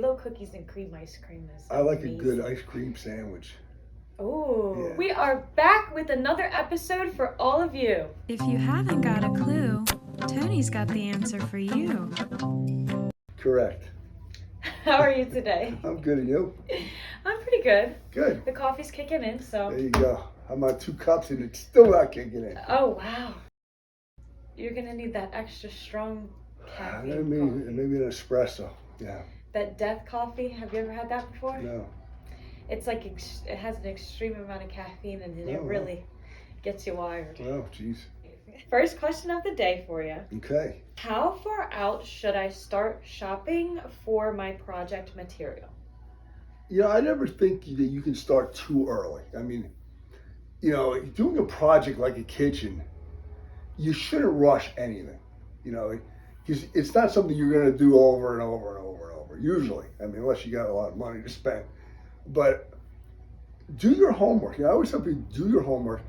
Philo cookies and cream ice cream is I like amazing. a good ice cream sandwich. Oh, Yeah. we are back with another episode for all of you. If you haven't got a clue, Tony's got the answer for you. Correct. How are you today? I'm good, and you? I'm pretty good. Good. The coffee's kicking in, so. There you go. I'm on 2 cups and it's still not kicking in. Oh, wow. You're going to need that extra strong caffeine coffee. Maybe an espresso. Yeah. That death coffee, have you ever had that before? No. It's like, it has an extreme amount of caffeine and it Oh, really gets you wired. Oh, jeez. First question of the day for you. Okay. How far out should I start shopping for my project material? You know, I never think that you can start too early. I mean, you know, doing a project like a kitchen, you shouldn't rush anything, you know, because it's not something you're going to do over and over and over and over, usually. I mean, unless you got a lot of money to spend. But do your homework. You know, I always tell people, do your homework.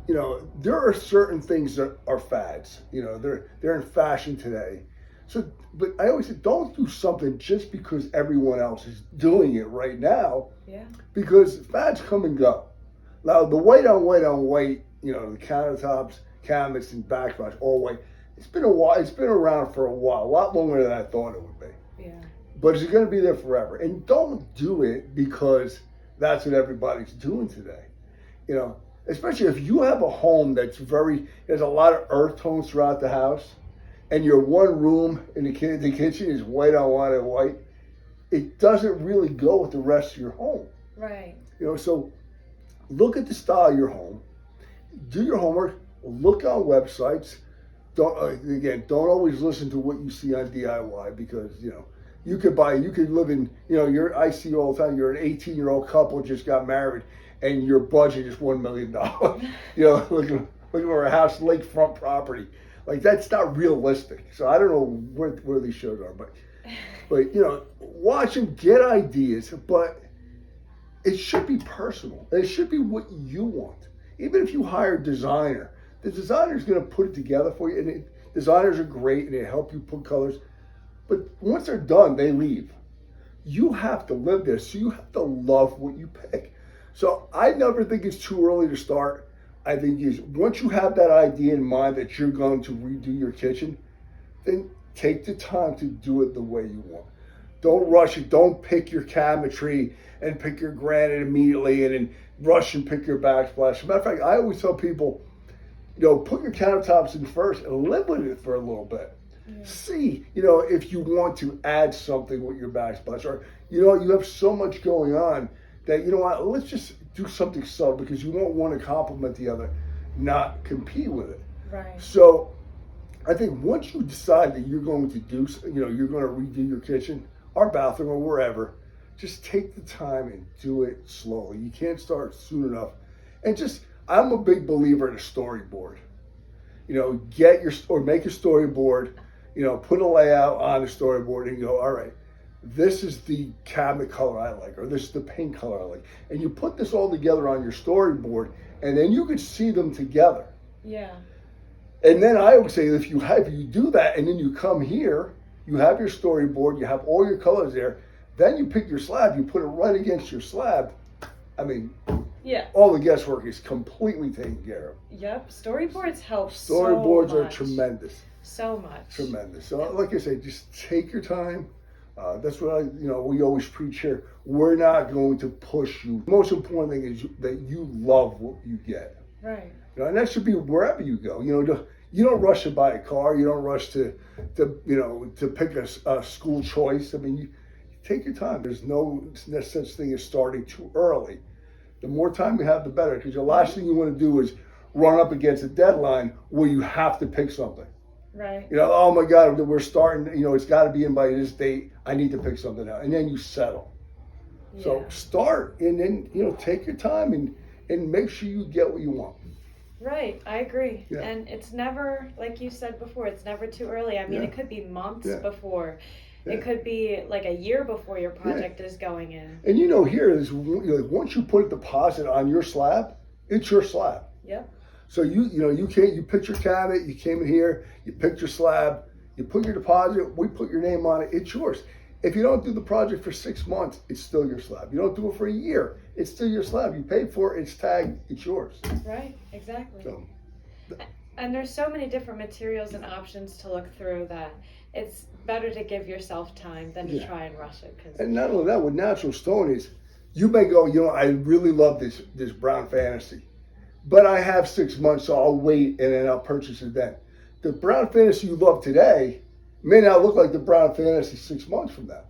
You know, there are certain things that are fads. You know, they're in fashion today. So, but I always say, don't do something just because everyone else is doing it right now. Yeah. Because fads come and go. Now, the white on white, you know, the countertops, cabinets, and backsplash, all white. It's been a while. It's been around for a while, a lot longer than I thought it would be. Yeah. But it's going to be there forever. And don't do it because that's what everybody's doing today. You know, especially if you have a home that's there's a lot of earth tones throughout the house, and your one room in the kitchen is white on white, it doesn't really go with the rest of your home. Right. You know, so look at the style of your home, do your homework, look on websites. Don't always listen to what you see on DIY because, you know, you could live in, you know, I see all the time, you're an 18-year-old couple just got married and your budget is $1 million. You know, looking for a house, lakefront property. Like, that's not realistic. So I don't know where these shows are, but you know, watch them, get ideas, but it should be personal. It should be what you want. Even if you hire a designer, the designer is going to put it together for you, and designers are great and they help you put colors. But once they're done, they leave. You have to live there, so you have to love what you pick. So I never think it's too early to start. I think once you have that idea in mind that you're going to redo your kitchen, then take the time to do it the way you want. Don't rush it. Don't pick your cabinetry and pick your granite immediately and then rush and pick your backsplash. As a matter of fact, I always tell people, you know, put your countertops in first and live with it for a little bit. Yeah. See, you know, if you want to add something with your backsplash, or, you know, you have so much going on that, you know what, let's just do something subtle because you won't want to complement the other, not compete with it. Right. So I think once you decide that you're going to do, you know, you're going to redo your kitchen or bathroom or wherever, just take the time and do it slowly. You can't start soon enough. And I'm a big believer in a storyboard. You know, make a storyboard, you know, put a layout on the storyboard and go, all right, this is the cabinet color I like, or this is the paint color I like. And you put this all together on your storyboard, and then you could see them together. Yeah. And then I would say if you do that, and then you come here, you have your storyboard, you have all your colors there, then you pick your slab, you put it right against your slab. I mean, yeah, all the guesswork is completely taken care of. Yep, storyboards help Storyboards so are much. Tremendous. So much. Tremendous. So like I say, just take your time. That's what we always preach here. We're not going to push you. The most important thing is that you love what you get. Right. You know, and that should be wherever you go. You know, you don't rush to buy a car. You don't rush to pick a school choice. I mean, you take your time. There's no such thing as starting too early. The more time you have, the better. Because the last thing you want to do is run up against a deadline where you have to pick something. Right. You know, oh my God, we're starting, you know, it's got to be in by this date. I need to pick something out. And then you settle. Yeah. So start and then, you know, take your time and make sure you get what you want. Right. I agree. Yeah. And it's never, like you said before, it's never too early. I mean, it could be months before. Yeah. It could be like a year before your project is going in. And you know, here is, you know, once you put a deposit on your slab, it's your slab. Yep. So you picked your cabinet, you came in here, you picked your slab, you put your deposit, we put your name on it, it's yours. If you don't do the project for 6 months, it's still your slab. You don't do it for a year, it's still your slab. You paid for it, it's tagged, it's yours. Right, exactly. So, And there's so many different materials and options to look through that it's better to give yourself time than to try and rush it. and not only that, with natural stone is, you may go, I really love this brown fantasy, but I have 6 months, so I'll wait and then I'll purchase it then. The brown fantasy you love today may not look like the brown fantasy 6 months from now.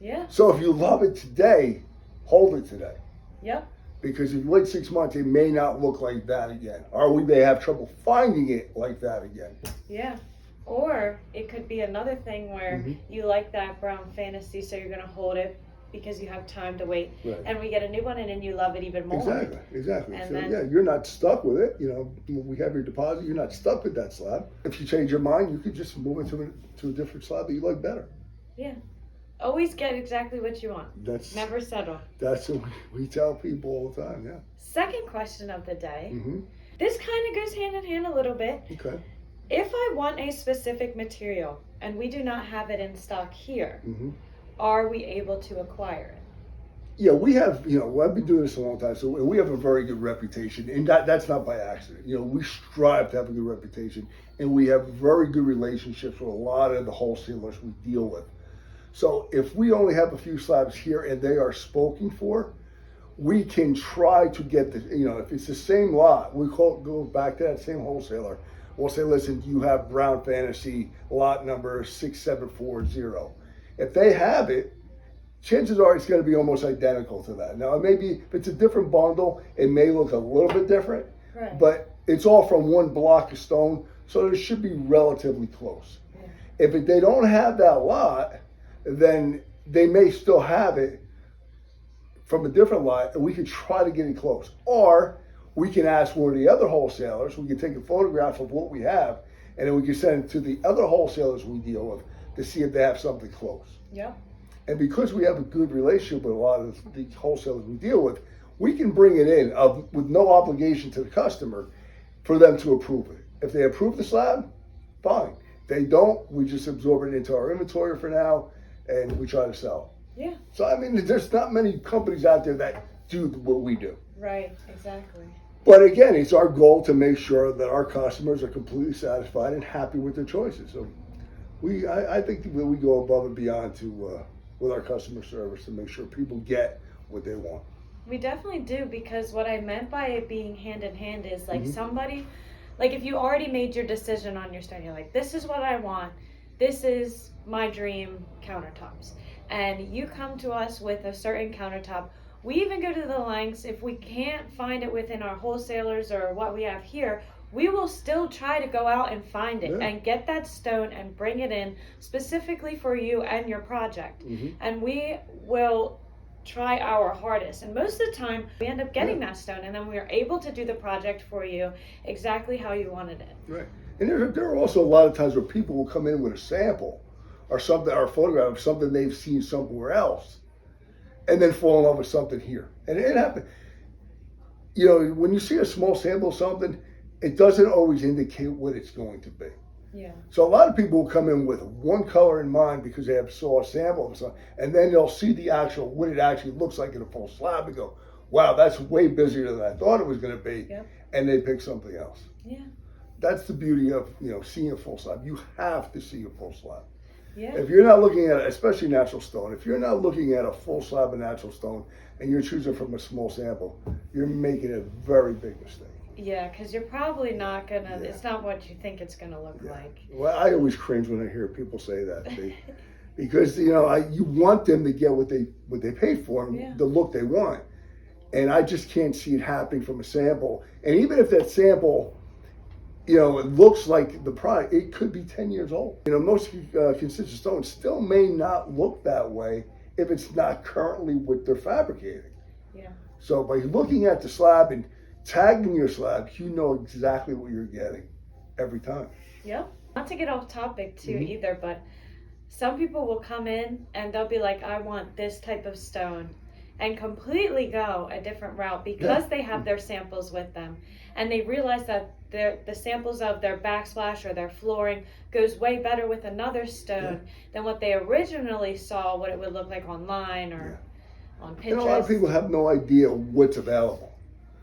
Yeah. So if you love it today, hold it today. Yep. Because if you wait 6 months, it may not look like that again. Or we may have trouble finding it like that again. Yeah. Or it could be another thing where Mhm. you like that brown fantasy, so you're going to hold it because you have time to wait. Right. And we get a new one and then you love it even more. Exactly. And So then- yeah, you're not stuck with it. We have your deposit. You're not stuck with that slab. If you change your mind, you could just move it to a different slab that you like better. Yeah. Always get exactly what you want. Never settle. That's what we tell people all the time. Yeah. Second question of the day. Mm-hmm. This kind of goes hand in hand a little bit. Okay. If I want a specific material and we do not have it in stock here, Mm-hmm. are we able to acquire it? Yeah, we have, I've been doing this a long time, so we have a very good reputation, and that's not by accident. We strive to have a good reputation, and we have very good relationships with a lot of the wholesalers we deal with. So if we only have a few slabs here and they are spoken for, we can try to get if it's the same lot, go back to that same wholesaler. We'll say, listen, you have Brown Fantasy lot number 6740. If they have it, chances are it's going to be almost identical to that. Now, maybe if it's a different bundle, it may look a little bit different, Right. but it's all from one block of stone, so it should be relatively close. Yeah. If they don't have that lot, then they may still have it from a different lot, and we can try to get it close. Or we can ask one of the other wholesalers, we can take a photograph of what we have, and then we can send it to the other wholesalers we deal with to see if they have something close. Yep. And because we have a good relationship with a lot of the wholesalers we deal with, we can bring it in with no obligation to the customer for them to approve it. If they approve the slab, fine. If they don't, we just absorb it into our inventory for now, and we try to sell. Yeah. So, there's not many companies out there that do what we do. Right. Exactly. But again, it's our goal to make sure that our customers are completely satisfied and happy with their choices. So I think that we go above and beyond with our customer service to make sure people get what they want. We definitely do, because what I meant by it being hand in hand is like Mhm. somebody, like if you already made your decision on your stone, you're like, this is what I want, this is my dream countertops, and you come to us with a certain countertop. We even go to the lengths, if we can't find it within our wholesalers or what we have here, we will still try to go out and find it and get that stone and bring it in specifically for you and your project. Mm-hmm. And we will try our hardest, and most of the time we end up getting that stone, and then we are able to do the project for you exactly how you wanted it. Right. And there are also a lot of times where people will come in with a sample or something, or a photograph of something they've seen somewhere else, and then fall in love with something here. And it happened. When you see a small sample of something, it doesn't always indicate what it's going to be. Yeah. So a lot of people will come in with one color in mind because they saw a sample of something, and then they'll see what it actually looks like in a full slab and go, wow, that's way busier than I thought it was going to be. Yep. And they pick something else. Yeah. That's the beauty of seeing a full slab. You have to see a full slab. Yeah. If you're not looking at, especially natural stone, if you're not looking at a full slab of natural stone and you're choosing from a small sample, you're making a very big mistake. Yeah, because you're probably not gonna. It's not what you think it's gonna look like. Well, I always cringe when I hear people say that, because you want them to get what they paid for, and the look they want, and I just can't see it happening from a sample. And even if that sample, it looks like the product, it could be 10 years old. Most consistent stones still may not look that way if it's not currently what they're fabricating. Yeah. So by looking at the slab and tagging your slabs, you know exactly what you're getting every time. Yep. Not to get off topic too Mhm. either, but some people will come in and they'll be like, I want this type of stone. and completely go a different route because they have their samples with them, and they realize that the samples of their backsplash or their flooring goes way better with another stone than what they originally saw what it would look like online or on Pinterest. And a lot of people have no idea what's available.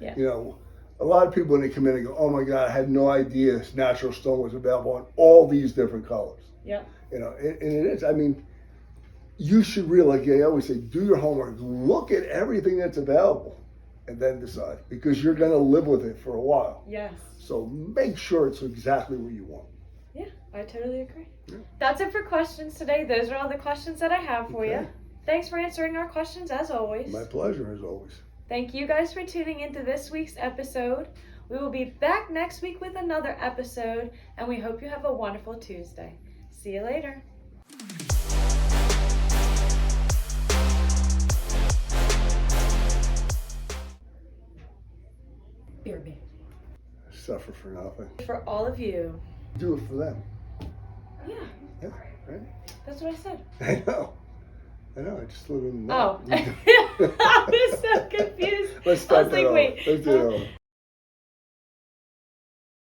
Yeah. You know, a lot of people when they come in and go, oh my God, I had no idea natural stone was available in all these different colors. Yeah. You know, and it is. I mean, you should really, like I always say, do your homework. Look at everything that's available and then decide, because you're going to live with it for a while. Yes. So make sure it's exactly what you want. Yeah, I totally agree. Yeah. That's it for questions today. Those are all the questions that I have for you. Okay. Thanks for answering our questions as always. My pleasure, as always. Thank you guys for tuning into this week's episode. We will be back next week with another episode, and we hope you have a wonderful Tuesday. See you later. BRB. Suffer for nothing. For all of you. Do it for them. Yeah, Yeah, right? that's what I said. I know. I just let them Oh. know. I was so confused. Let's start I was that like, over. wait. Let's do it over.